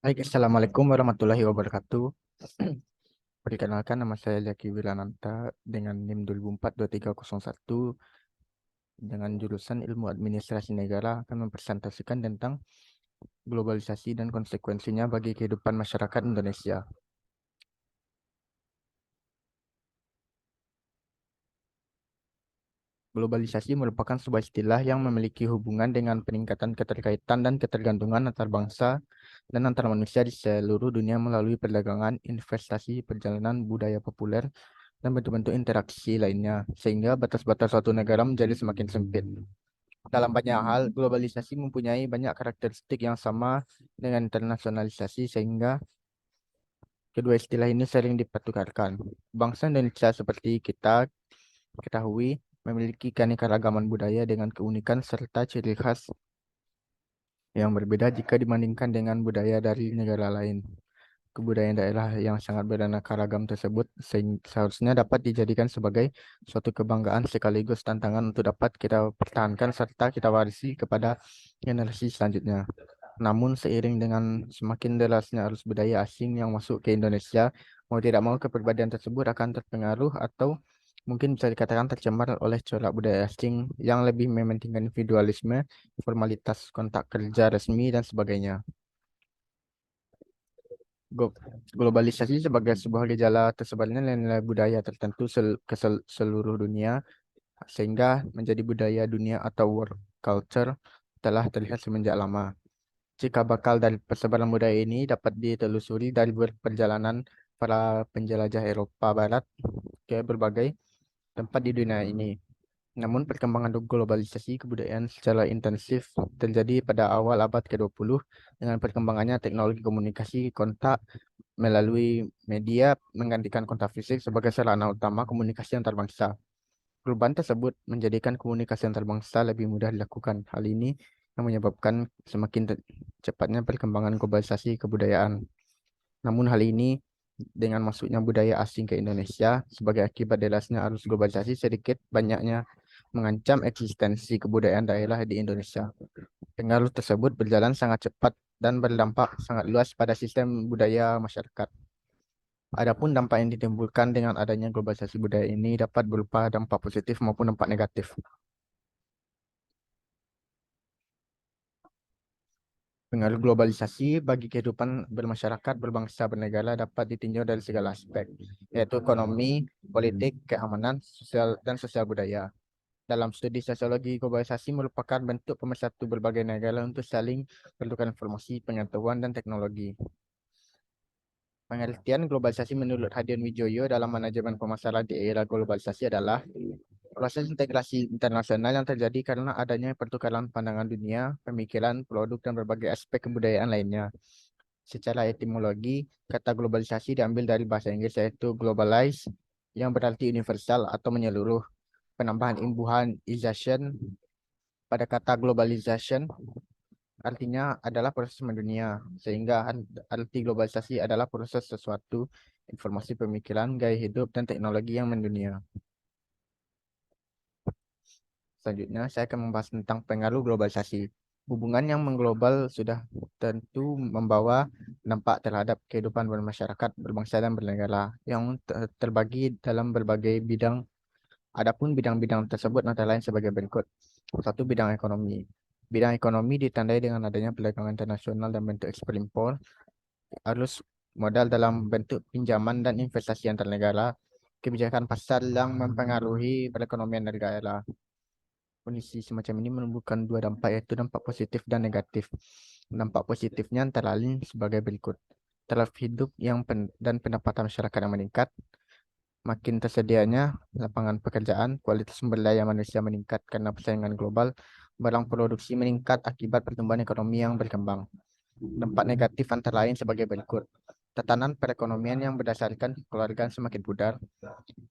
Baik, Assalamualaikum warahmatullahi wabarakatuh. Perkenalkan, nama saya Zaki Wilananta dengan NIM 2004-2301 dengan jurusan Ilmu Administrasi Negara akan mempresentasikan tentang globalisasi dan konsekuensinya bagi kehidupan masyarakat Indonesia. Globalisasi merupakan sebuah istilah yang memiliki hubungan dengan peningkatan keterkaitan dan ketergantungan antar bangsa dan antar manusia di seluruh dunia melalui perdagangan, investasi, perjalanan, budaya populer, dan bentuk-bentuk interaksi lainnya, sehingga batas-batas suatu negara menjadi semakin sempit. Dalam banyak hal, globalisasi mempunyai banyak karakteristik yang sama dengan internasionalisasi, sehingga kedua istilah ini sering dipertukarkan. Bangsa Indonesia seperti kita ketahui memiliki keanekaragaman budaya dengan keunikan serta ciri khas yang berbeda jika dibandingkan dengan budaya dari negara lain. Kebudayaan daerah yang sangat beraneka ragam tersebut seharusnya dapat dijadikan sebagai suatu kebanggaan sekaligus tantangan untuk dapat kita pertahankan serta kita warisi kepada generasi selanjutnya. Namun seiring dengan semakin derasnya arus budaya asing yang masuk ke Indonesia, mau tidak mau kepribadian tersebut akan terpengaruh atau mungkin bisa dikatakan tercemar oleh corak budaya asing yang lebih mementingkan individualisme, formalitas kontak kerja resmi, dan sebagainya. Glo- Globalisasi sebagai sebuah gejala tersebarnya nilai-nilai budaya tertentu ke seluruh dunia sehingga menjadi budaya dunia atau world culture telah terlihat semenjak lama. Jika bakal dari persebaran budaya ini dapat ditelusuri dari perjalanan para penjelajah Eropa Barat ke berbagai tempat di dunia ini. Namun perkembangan globalisasi kebudayaan secara intensif terjadi pada awal abad ke-20 dengan perkembangannya teknologi komunikasi kontak melalui media menggantikan kontak fisik sebagai sarana utama komunikasi antar bangsa. Perubahan tersebut menjadikan komunikasi antar bangsa lebih mudah dilakukan. Hal ini yang menyebabkan semakin cepatnya perkembangan globalisasi kebudayaan. Namun hal ini dengan masuknya budaya asing ke Indonesia sebagai akibat derasnya arus globalisasi sedikit banyaknya mengancam eksistensi kebudayaan daerah di Indonesia. Pengaruh tersebut berjalan sangat cepat dan berdampak sangat luas pada sistem budaya masyarakat. Adapun dampak yang ditimbulkan dengan adanya globalisasi budaya ini dapat berupa dampak positif maupun dampak negatif. Pengaruh globalisasi bagi kehidupan bermasyarakat, berbangsa, bernegara dapat ditinjau dari segala aspek, yaitu ekonomi, politik, keamanan, sosial, dan sosial budaya. Dalam studi sosiologi, globalisasi merupakan bentuk pemersatu berbagai negara untuk saling bertukar informasi, pengetahuan, dan teknologi. Pengertian globalisasi menurut Hadian Wijoyo dalam manajemen pemasaran di era globalisasi adalah proses integrasi internasional yang terjadi karena adanya pertukaran pandangan dunia, pemikiran, produk, dan berbagai aspek kebudayaan lainnya. Secara etimologi, kata globalisasi diambil dari bahasa Inggris yaitu globalize, yang berarti universal atau menyeluruh. Penambahan imbuhan ization pada kata globalization artinya adalah proses mendunia, sehingga arti globalisasi adalah proses sesuatu, informasi pemikiran, gaya hidup, dan teknologi yang mendunia. Selanjutnya, saya akan membahas tentang pengaruh globalisasi. Hubungan yang mengglobal sudah tentu membawa dampak terhadap kehidupan bermasyarakat, berbangsa, dan bernegara yang terbagi dalam berbagai bidang. Adapun bidang-bidang tersebut antara lain sebagai berikut. Satu, bidang ekonomi. Bidang ekonomi ditandai dengan adanya perdagangan internasional dan bentuk ekspor impor, arus modal dalam bentuk pinjaman dan investasi antar negara, kebijakan pasar yang mempengaruhi perekonomian negara. Kondisi semacam ini menimbulkan dua dampak, yaitu dampak positif dan negatif. Dampak positifnya antara lain sebagai berikut. Taraf hidup dan pendapatan masyarakat yang meningkat, makin tersedianya lapangan pekerjaan, kualitas sumber daya manusia meningkat karena persaingan global, barang produksi meningkat akibat pertumbuhan ekonomi yang berkembang. Dampak negatif antara lain sebagai berikut. Tatanan perekonomian yang berdasarkan kekeluargaan semakin pudar,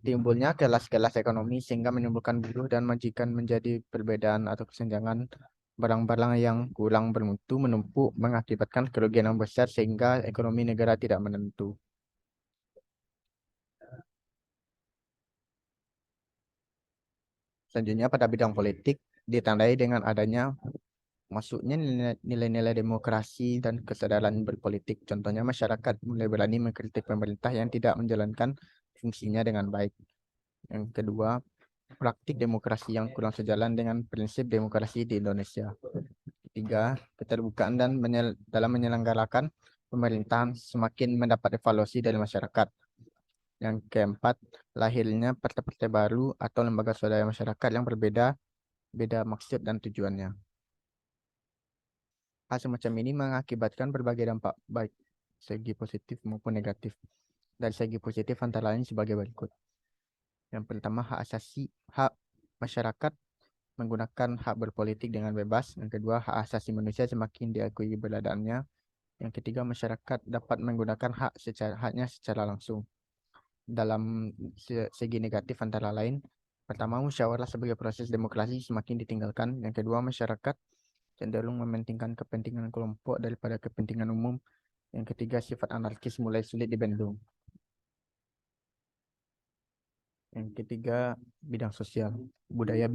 timbulnya kelas-kelas ekonomi sehingga menimbulkan buruh dan majikan menjadi perbedaan atau kesenjangan, barang-barang yang kurang bermutu menumpuk mengakibatkan kerugian yang besar sehingga ekonomi negara tidak menentu. Selanjutnya pada bidang politik ditandai dengan adanya masuknya nilai-nilai demokrasi dan kesadaran berpolitik. Contohnya masyarakat mulai berani mengkritik pemerintah yang tidak menjalankan fungsinya dengan baik. Yang kedua, praktik demokrasi yang kurang sejalan dengan prinsip demokrasi di Indonesia. Ketiga, keterbukaan dalam menyelenggarakan pemerintahan semakin mendapat evaluasi dari masyarakat. Yang keempat, lahirnya partai-partai baru atau lembaga swadaya masyarakat yang beda maksud dan tujuannya. Hal semacam ini mengakibatkan berbagai dampak baik segi positif maupun negatif. Dari segi positif antara lain sebagai berikut. Yang pertama, hak masyarakat menggunakan hak berpolitik dengan bebas. Yang kedua, hak asasi manusia semakin diakui keberadaannya. Yang ketiga, masyarakat dapat menggunakan haknya secara langsung. Dalam segi negatif antara lain, pertama, musyawarah sebagai proses demokrasi semakin ditinggalkan. Yang kedua, masyarakat cenderung mementingkan kepentingan kelompok daripada kepentingan umum. Yang ketiga, sifat anarkis mulai sulit dibendung. Yang ketiga, bidang sosial. Budaya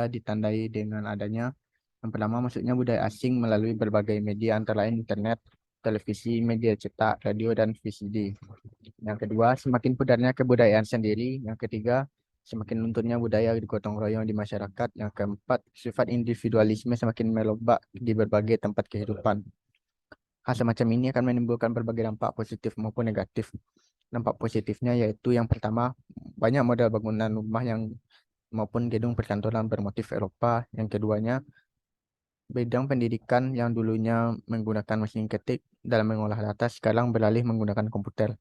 ditandai dengan adanya yang pertama maksudnya budaya asing melalui berbagai media antara lain internet, televisi, media cetak, radio, dan VCD. Yang kedua, semakin pudarnya kebudayaan sendiri. Yang ketiga, semakin lunturnya budaya gotong royong di masyarakat. Yang keempat, sifat individualisme semakin melombak di berbagai tempat kehidupan. Hal semacam ini akan menimbulkan berbagai dampak positif maupun negatif. Dampak positifnya yaitu yang pertama, banyak model bangunan rumah maupun gedung perkantoran bermotif Eropa. Yang keduanya, bidang pendidikan yang dulunya menggunakan mesin ketik dalam mengolah data sekarang beralih menggunakan komputer.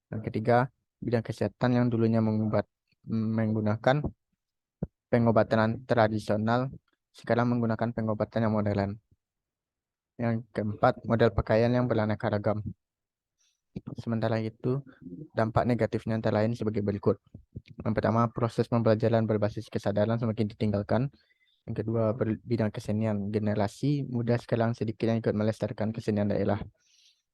Yang ketiga, bidang kesehatan yang dulunya menggunakan pengobatan tradisional sekarang menggunakan pengobatan yang modern. Yang keempat, model pakaian yang beraneka ragam. Sementara itu, dampak negatifnya antara lain sebagai berikut. Yang pertama, proses pembelajaran berbasis kesadaran semakin ditinggalkan. Yang kedua, bidang kesenian. Generasi muda sekarang sedikit yang ikut melestarikan kesenian daerah.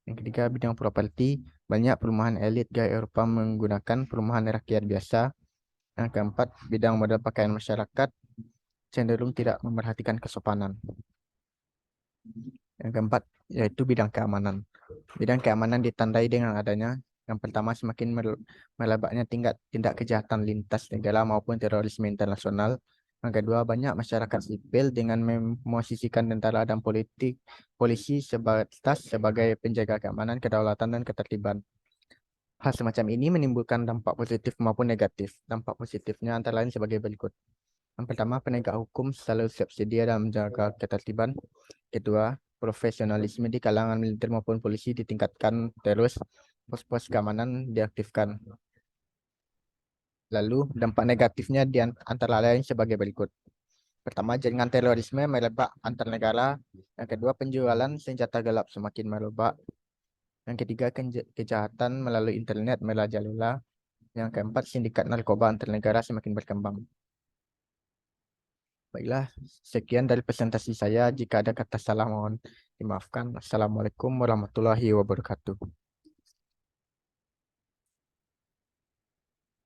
Yang ketiga, bidang properti. Banyak perumahan elit gaya Eropa menggunakan perumahan rakyat biasa. Yang keempat, bidang model pakaian masyarakat cenderung tidak memerhatikan kesopanan. Yang keempat, yaitu bidang keamanan. Bidang keamanan ditandai dengan adanya yang pertama semakin melebarnya tindak kejahatan lintas negara maupun terorisme internasional. Yang kedua, banyak masyarakat sipil dengan memosisikan tentara dan polisi sebagai penjaga keamanan, kedaulatan, dan ketertiban. Hal semacam ini menimbulkan dampak positif maupun negatif. Dampak positifnya antara lain sebagai berikut. Yang pertama, penegak hukum selalu siap sedia dalam menjaga ketertiban. Kedua, profesionalisme di kalangan militer maupun polisi ditingkatkan terus, pos-pos keamanan diaktifkan. Lalu, dampak negatifnya antara lain sebagai berikut. Pertama, jaringan terorisme merebak antar negara. Yang kedua, penjualan senjata gelap semakin merebak. Yang ketiga, kejahatan melalui internet merajalela. Yang keempat, sindikat narkoba antar negara semakin berkembang. Baiklah, sekian dari presentasi saya. Jika ada kata salah mohon dimaafkan. Assalamualaikum warahmatullahi wabarakatuh.